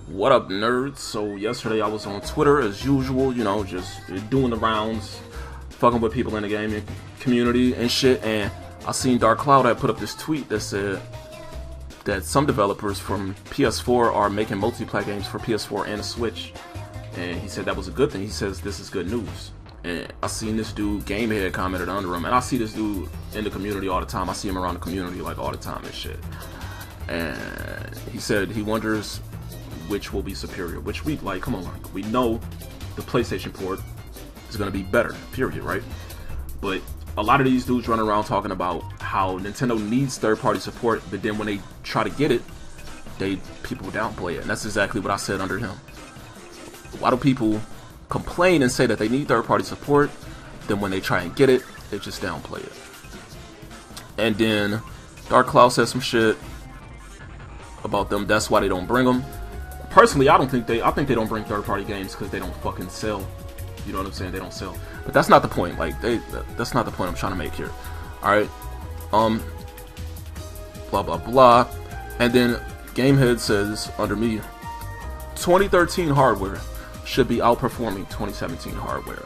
What up, nerds? So yesterday I was on Twitter as usual, just doing the rounds, fucking with people in the gaming community and shit, and I seen Dark Cloud had put up this tweet that said that some developers from PS4 are making multiplayer games for PS4 and a Switch, and he said that was a good thing. He says this is good news. And I seen this dude, Gamehead, commented under him, and I see this dude in the community all the time. I see him around the community like all the time and shit. And he said he wonders which will be superior. Which come on, we know the PlayStation port is gonna be better, period, right? But a lot of these dudes run around talking about how Nintendo needs third-party support, but then when they try to get it, people downplay it. And that's exactly what I said under him. Why do people complain and say that they need third-party support, then when they try and get it, they just downplay it? And then Dark Cloud said some shit about them. That's why they don't bring them. Personally, I think they don't bring third-party games because they don't fucking sell. You know what I'm saying? They don't sell. But that's not the point. That's not the point I'm trying to make here. All right. Blah blah blah. And then Gamehead says under me, 2013 hardware should be outperforming 2017 hardware.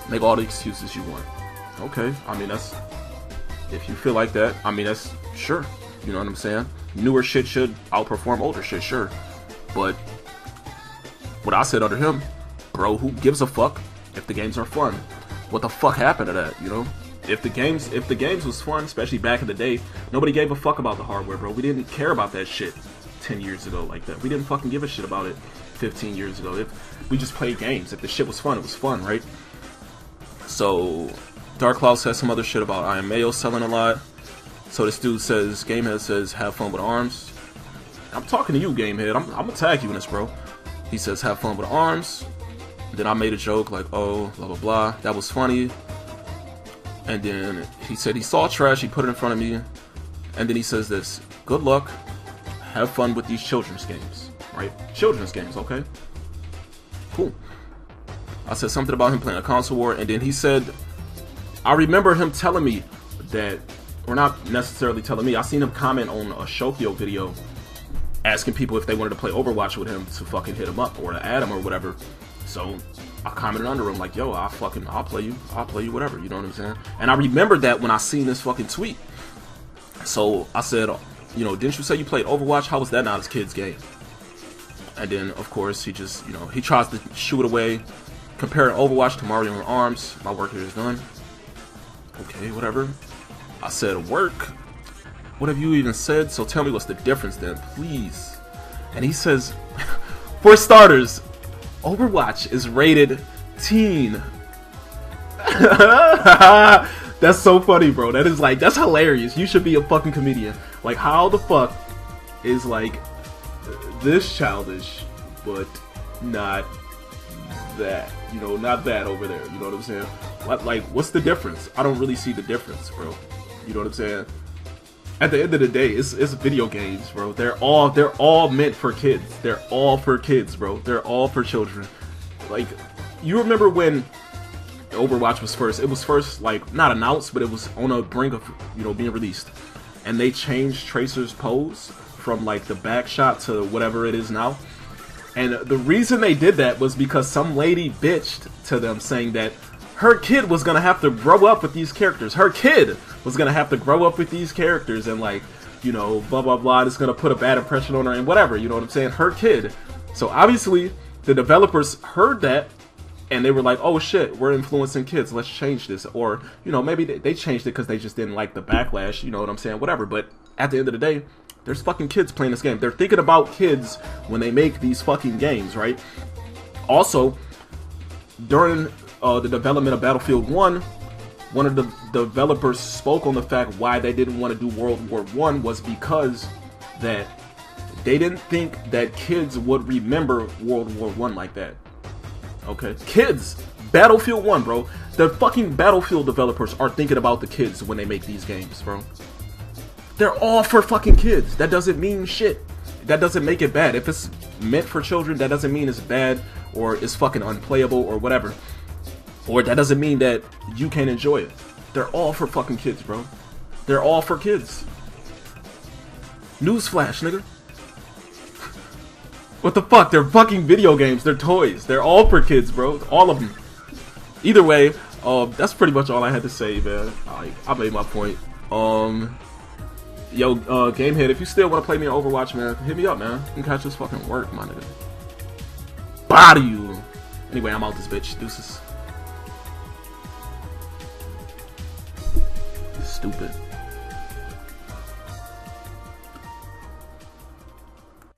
Make all the excuses you want. Okay. I mean, that's, if you feel like that, I mean, that's sure. You know what I'm saying? Newer shit should outperform older shit, sure. But what I said under him, bro, who gives a fuck if the games are fun? What the fuck happened to that, you know? If the games was fun, especially back in the day, nobody gave a fuck about the hardware, bro. We didn't care about that shit 10 years ago like that. We didn't fucking give a shit about it 15 years ago. If we just played games. If the shit was fun, it was fun, right? So Dark Cloud says some other shit about IMAO selling a lot. So this dude says, Gamehead says, have fun with arms. I'm talking to you, Gamehead. I'm gonna tag you in this, bro. He says, have fun with arms. Then I made a joke like, oh, blah, blah, blah. That was funny. And then he said he saw trash. He put it in front of me. And then he says this, good luck. Have fun with these children's games. Right? Children's games, okay? Cool. I said something about him playing a console war. And then he said, I remember him telling me that, or not necessarily telling me, I seen him comment on a Shokyo video asking people if they wanted to play Overwatch with him to fucking hit him up or to add him or whatever. So I commented under him like, yo, I'll play you, whatever, you know what I'm saying? And I remembered that when I seen this fucking tweet. So I said, didn't you say you played Overwatch? How was that not his kid's game? And then, of course, he just, he tries to shoo it away, comparing Overwatch to Mario and Arms. My work here is done. Okay, whatever. I said, work? What have you even said? So tell me what's the difference then, please. And he says, for starters, Overwatch is rated teen. That's so funny, bro. That's hilarious. You should be a fucking comedian. Like, how the fuck is this childish, but not that? Not that over there. You know what I'm saying? What's the difference? I don't really see the difference, bro. You know what I'm saying? At the end of the day, it's video games, bro. They're all meant for kids. They're all for kids, bro. They're all for children. You remember when Overwatch was first? It was first not announced, but it was on the brink of being released, and they changed Tracer's pose from the back shot to whatever it is now. And the reason they did that was because some lady bitched to them saying that her kid was gonna have to grow up with these characters. Her kid was gonna have to grow up with these characters and blah blah blah. It's gonna put a bad impression on her and whatever. You know what I'm saying? Her kid. So obviously the developers heard that and they were like, oh shit, we're influencing kids. Let's change this. Or maybe they changed it because they just didn't like the backlash. You know what I'm saying? Whatever. But at the end of the day, there's fucking kids playing this game. They're thinking about kids when they make these fucking games, right? Also, during the development of Battlefield 1, one of the developers spoke on the fact why they didn't want to do World War I was because that they didn't think that kids would remember World War I like that. Okay? Kids! Battlefield 1, bro. The fucking Battlefield developers are thinking about the kids when they make these games, bro. They're all for fucking kids. That doesn't mean shit. That doesn't make it bad. If it's meant for children, that doesn't mean it's bad or it's fucking unplayable or whatever. Or that doesn't mean that you can't enjoy it. They're all for fucking kids, bro. They're all for kids. Newsflash, nigga. What the fuck? They're fucking video games. They're toys. They're all for kids, bro. All of them. Either way, that's pretty much all I had to say, man. I made my point. Yo, Gamehead, if you still want to play me in Overwatch, man, hit me up, man. You can catch this fucking work, my nigga. Body you. Anyway, I'm out this bitch. Deuces. Stupid.